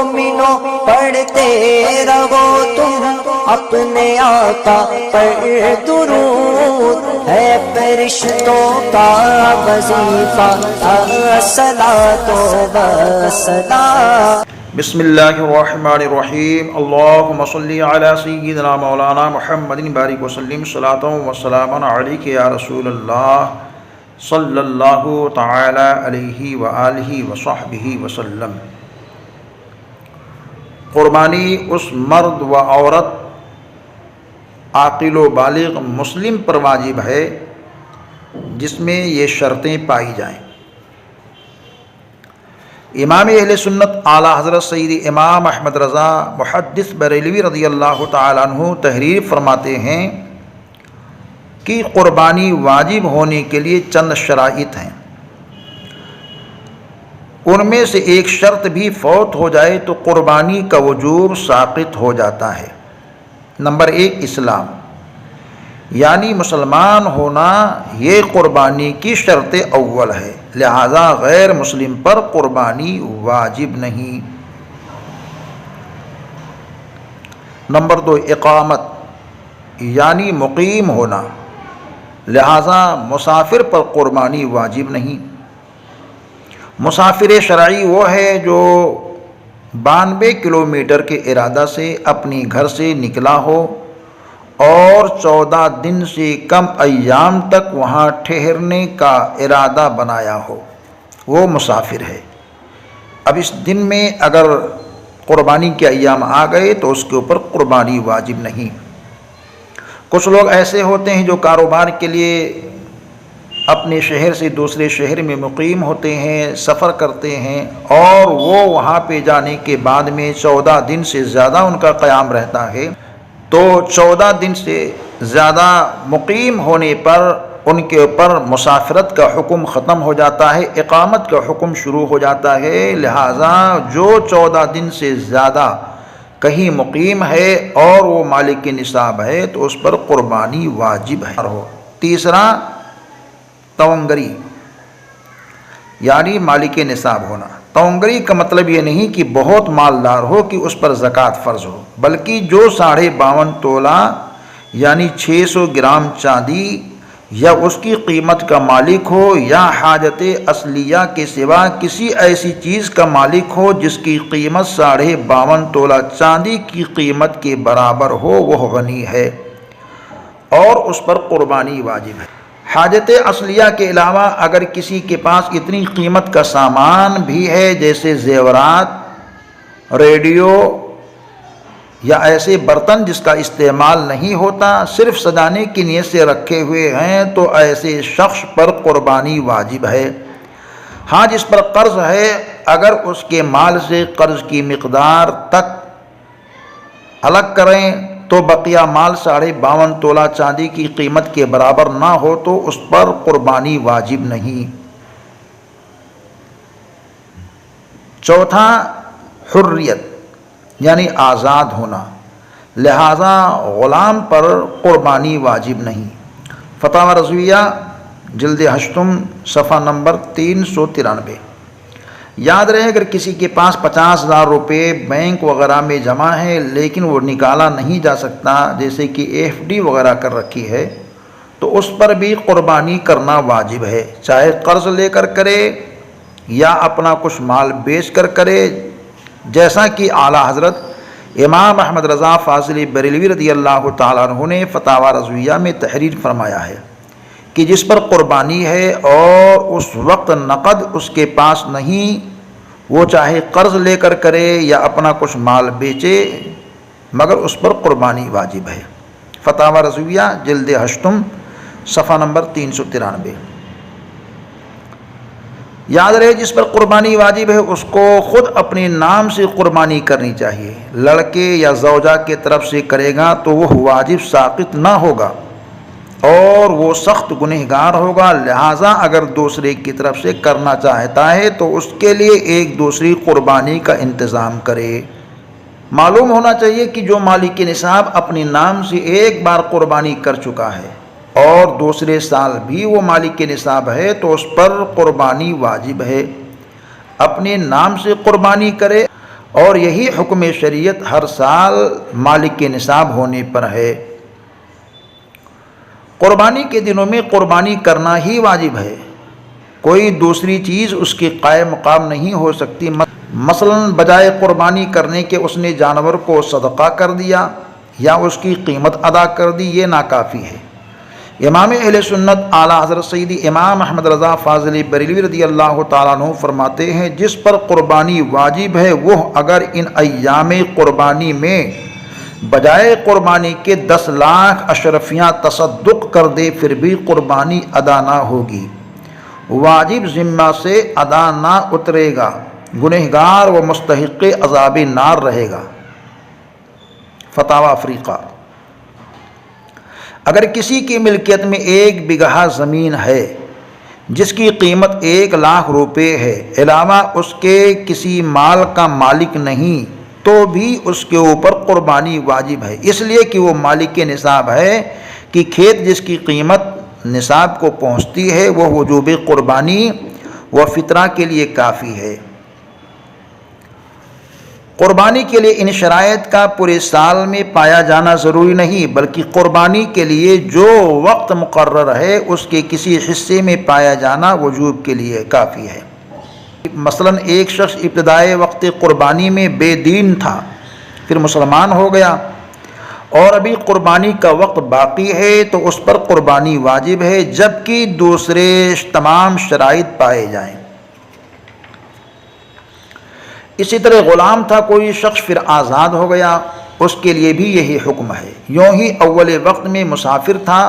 مومنوں پڑھتے رہو تم اپنے آقا پر درود، ہے فرشتوں کا وظیفہ الصلاۃ والسلام۔ بسم اللہ الرحمن الرحیم، اللہم صلی علی سیدنا مولانا محمد بارک وسلم صلاۃ و سلام علیک یا رسول اللہ صلی اللہ تعالی علیہ وآلہ وصحبہ وسلم۔ قربانی اس مرد و عورت عاقل و بالغ مسلم پر واجب ہے جس میں یہ شرطیں پائی جائیں۔ امام اہل سنت اعلیٰ حضرت سید امام احمد رضا محدث بریلوی رضی اللہ تعالیٰ عنہ تحریر فرماتے ہیں کہ قربانی واجب ہونے کے لیے چند شرائط ہیں، ان میں سے ایک شرط بھی فوت ہو جائے تو قربانی کا وجوب ساقط ہو جاتا ہے۔ نمبر 1، اسلام، یعنی مسلمان ہونا یہ قربانی کی شرط اول ہے، لہذا غیر مسلم پر قربانی واجب نہیں۔ نمبر 2، اقامت، یعنی مقیم ہونا، لہذا مسافر پر قربانی واجب نہیں۔ مسافر شرعی وہ ہے جو 92 کلومیٹر کے ارادہ سے اپنے گھر سے نکلا ہو اور 14 دن سے کم ایام تک وہاں ٹھہرنے کا ارادہ بنایا ہو، وہ مسافر ہے۔ اب اس دن میں اگر قربانی کے ایام آ گئے تو اس کے اوپر قربانی واجب نہیں۔ کچھ لوگ ایسے ہوتے ہیں جو کاروبار کے لیے اپنے شہر سے دوسرے شہر میں مقیم ہوتے ہیں، سفر کرتے ہیں، اور وہ وہاں پہ جانے کے بعد میں 14 دن سے زیادہ ان کا قیام رہتا ہے، تو 14 دن سے زیادہ مقیم ہونے پر ان کے اوپر مسافرت کا حکم ختم ہو جاتا ہے، اقامت کا حکم شروع ہو جاتا ہے۔ لہٰذا جو 14 دن سے زیادہ کہیں مقیم ہے اور وہ مالک نصاب ہے تو اس پر قربانی واجب ہے۔ تیسرا، تونگری، یعنی مالک نصاب ہونا۔ تونگری کا مطلب یہ نہیں کہ بہت مالدار ہو کہ اس پر زکوٰۃ فرض ہو، بلکہ جو 52.5 تولہ یعنی 600 گرام چاندی یا اس کی قیمت کا مالک ہو، یا حاجت اصلیہ کے سوا کسی ایسی چیز کا مالک ہو جس کی قیمت 52.5 تولہ چاندی کی قیمت کے برابر ہو، وہ غنی ہے اور اس پر قربانی واجب ہے۔ حاجت اصلیہ کے علاوہ اگر کسی کے پاس اتنی قیمت کا سامان بھی ہے جیسے زیورات، ریڈیو یا ایسے برتن جس کا استعمال نہیں ہوتا، صرف سجانے کی نیت سے رکھے ہوئے ہیں، تو ایسے شخص پر قربانی واجب ہے۔ ہاں، جس پر قرض ہے اگر اس کے مال سے قرض کی مقدار تک الگ کریں تو بقیہ مال 52.5 تولہ چاندی کی قیمت کے برابر نہ ہو تو اس پر قربانی واجب نہیں۔ چوتھا، حریت، یعنی آزاد ہونا، لہذا غلام پر قربانی واجب نہیں۔ فتاوی رضویہ جلد 8 صفحہ نمبر 393۔ یاد رہے، اگر کسی کے پاس 50,000 روپے بینک وغیرہ میں جمع ہے لیکن وہ نکالا نہیں جا سکتا، جیسے کہ FD وغیرہ کر رکھی ہے، تو اس پر بھی قربانی کرنا واجب ہے، چاہے قرض لے کر کرے یا اپنا کچھ مال بیچ کر کرے، جیسا کہ اعلیٰ حضرت امام احمد رضا فاضل بریلوی رضی اللہ تعالیٰ عنہ نے فتاوی رضویہ میں تحریر فرمایا ہے کہ جس پر قربانی ہے اور اس وقت نقد اس کے پاس نہیں، وہ چاہے قرض لے کر کرے یا اپنا کچھ مال بیچے، مگر اس پر قربانی واجب ہے۔ فتاوی رضویہ جلد 8 صفحہ نمبر 393۔ یاد رہے، جس پر قربانی واجب ہے اس کو خود اپنے نام سے قربانی کرنی چاہیے، لڑکے یا زوجہ کے طرف سے کرے گا تو وہ واجب ساقط نہ ہوگا اور وہ سخت گنہگار ہوگا، لہٰذا اگر دوسرے کی طرف سے کرنا چاہتا ہے تو اس کے لیے ایک دوسری قربانی کا انتظام کرے۔ معلوم ہونا چاہیے کہ جو مالک نصاب اپنے نام سے ایک بار قربانی کر چکا ہے اور دوسرے سال بھی وہ مالک نصاب ہے تو اس پر قربانی واجب ہے، اپنے نام سے قربانی کرے اور یہی حکم شریعت ہر سال مالک کے نصاب ہونے پر ہے۔ قربانی کے دنوں میں قربانی کرنا ہی واجب ہے، کوئی دوسری چیز اس کے قائم مقام نہیں ہو سکتی۔ مثلا بجائے قربانی کرنے کے اس نے جانور کو صدقہ کر دیا یا اس کی قیمت ادا کر دی، یہ ناکافی ہے۔ امام اہل سنت اعلیٰ حضرت سیدی امام احمد رضا فاضلی بریلوی رضی اللہ تعالیٰ عنہ فرماتے ہیں، جس پر قربانی واجب ہے وہ اگر ان ایام قربانی میں بجائے قربانی کے 10 لاکھ اشرفیاں تصدق کر دے پھر بھی قربانی ادا نہ ہوگی، واجب ذمہ سے ادا نہ اترے گا، گنہگار و مستحق عذاب نار رہے گا۔ فتاوی افریقہ۔ اگر کسی کی ملکیت میں 1 بیگھہ زمین ہے جس کی قیمت 1 لاکھ روپے ہے، علاوہ اس کے کسی مال کا مالک نہیں، تو بھی اس کے اوپر قربانی واجب ہے، اس لیے کہ وہ مالک کے نصاب ہے کہ کھیت جس کی قیمت نصاب کو پہنچتی ہے وہ وجوب قربانی و فطرہ کے لیے کافی ہے۔ قربانی کے لیے ان شرائط کا پورے سال میں پایا جانا ضروری نہیں، بلکہ قربانی کے لیے جو وقت مقرر ہے اس کے کسی حصے میں پایا جانا وجوب کے لیے کافی ہے۔ مثلا ایک شخص ابتدائے وقت قربانی میں بے دین تھا، پھر مسلمان ہو گیا اور ابھی قربانی کا وقت باقی ہے تو اس پر قربانی واجب ہے جبکہ دوسرے تمام شرائط پائے جائیں۔ اسی طرح غلام تھا کوئی شخص پھر آزاد ہو گیا، اس کے لیے بھی یہی حکم ہے۔ یوں ہی اول وقت میں مسافر تھا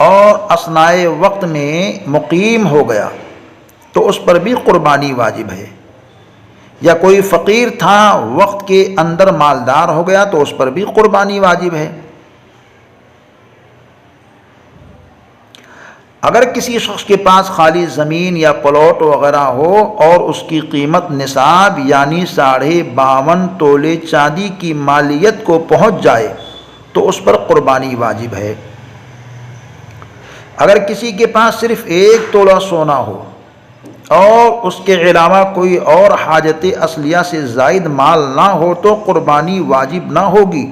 اور اثناء وقت میں مقیم ہو گیا تو اس پر بھی قربانی واجب ہے، یا کوئی فقیر تھا وقت کے اندر مالدار ہو گیا تو اس پر بھی قربانی واجب ہے۔ اگر کسی شخص کے پاس خالی زمین یا پلاٹ وغیرہ ہو اور اس کی قیمت نصاب یعنی 52.5 تولے چاندی کی مالیت کو پہنچ جائے تو اس پر قربانی واجب ہے۔ اگر کسی کے پاس صرف 1 تولہ سونا ہو اور اس کے علاوہ کوئی اور حاجت اصلیہ سے زائد مال نہ ہو تو قربانی واجب نہ ہوگی،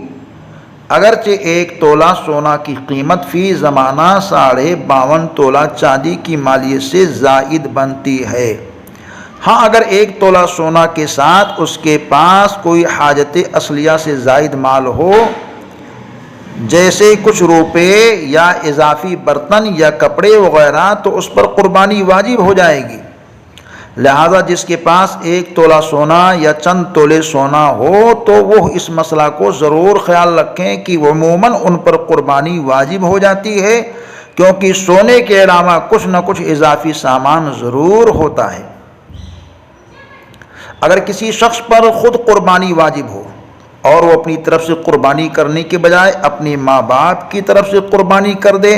اگرچہ 1 تولہ سونا کی قیمت فی زمانہ 52.5 تولہ چاندی کی مالیت سے زائد بنتی ہے۔ ہاں اگر 1 تولہ سونا کے ساتھ اس کے پاس کوئی حاجت اصلیہ سے زائد مال ہو جیسے کچھ روپے یا اضافی برتن یا کپڑے وغیرہ تو اس پر قربانی واجب ہو جائے گی۔ لہذا جس کے پاس 1 تولہ سونا یا چند تولے سونا ہو تو وہ اس مسئلہ کو ضرور خیال رکھیں کہ عموماً ان پر قربانی واجب ہو جاتی ہے، کیونکہ سونے کے علاوہ کچھ نہ کچھ اضافی سامان ضرور ہوتا ہے۔ اگر کسی شخص پر خود قربانی واجب ہو اور وہ اپنی طرف سے قربانی کرنے کے بجائے اپنے ماں باپ کی طرف سے قربانی کر دے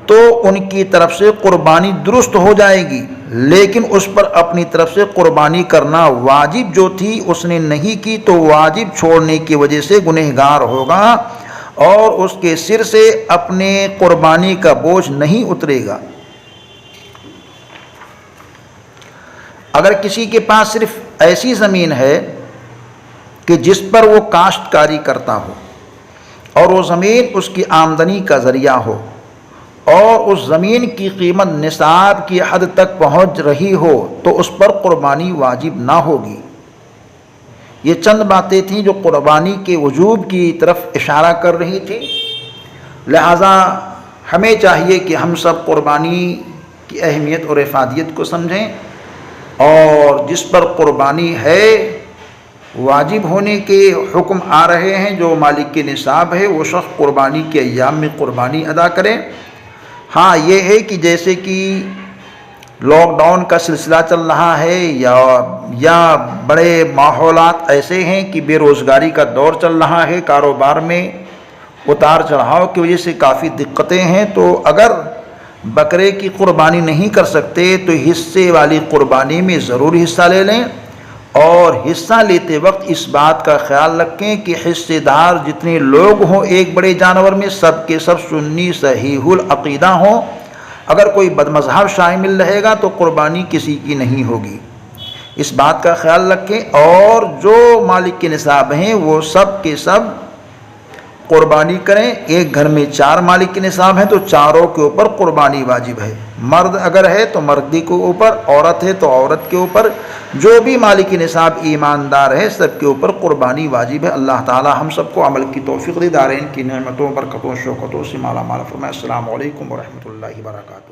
تو ان کی طرف سے قربانی درست ہو جائے گی، لیکن اس پر اپنی طرف سے قربانی کرنا واجب جو تھی اس نے نہیں کی تو واجب چھوڑنے کی وجہ سے گنہگار ہوگا اور اس کے سر سے اپنے قربانی کا بوجھ نہیں اترے گا۔ اگر کسی کے پاس صرف ایسی زمین ہے کہ جس پر وہ کاشتکاری کرتا ہو اور وہ زمین اس کی آمدنی کا ذریعہ ہو اور اس زمین کی قیمت نصاب کی حد تک پہنچ رہی ہو تو اس پر قربانی واجب نہ ہوگی۔ یہ چند باتیں تھیں جو قربانی کے وجوب کی طرف اشارہ کر رہی تھی، لہٰذا ہمیں چاہیے کہ ہم سب قربانی کی اہمیت اور افادیت کو سمجھیں اور جس پر قربانی ہے واجب ہونے کے حکم آ رہے ہیں جو مالک کے نصاب ہے وہ شخص قربانی کے ایام میں قربانی ادا کرے۔ ہاں یہ ہے کہ جیسے کہ لاک ڈاؤن کا سلسلہ چل رہا ہے یا بڑے ماحولات ایسے ہیں کہ بے روزگاری کا دور چل رہا ہے، کاروبار میں اتار چڑھاؤ کی وجہ سے کافی دقتیں ہیں، تو اگر بکرے کی قربانی نہیں کر سکتے تو حصے والی قربانی میں ضرور حصہ لے لیں، اور حصہ لیتے وقت اس بات کا خیال رکھیں کہ حصے دار جتنے لوگ ہوں ایک بڑے جانور میں سب کے سب سنی صحیح العقیدہ ہوں۔ اگر کوئی بد مذہب شامل رہے گا تو قربانی کسی کی نہیں ہوگی۔ اس بات کا خیال رکھیں، اور جو مالک کے نصاب ہیں وہ سب کے سب قربانی کریں۔ ایک گھر میں 4 مالک کے نصاب ہیں تو چاروں کے اوپر قربانی واجب ہے، مرد اگر ہے تو مردی کے اوپر، عورت ہے تو عورت کے اوپر، جو بھی مالک نصاب ایماندار ہے سب کے اوپر قربانی واجب ہے۔ اللہ تعالی ہم سب کو عمل کی توفیق دے، دارین کی نعمتوں برکتوں شوکتوں سے مالا مال فرمائے۔ السلام علیکم ورحمۃ اللہ وبرکاتہ۔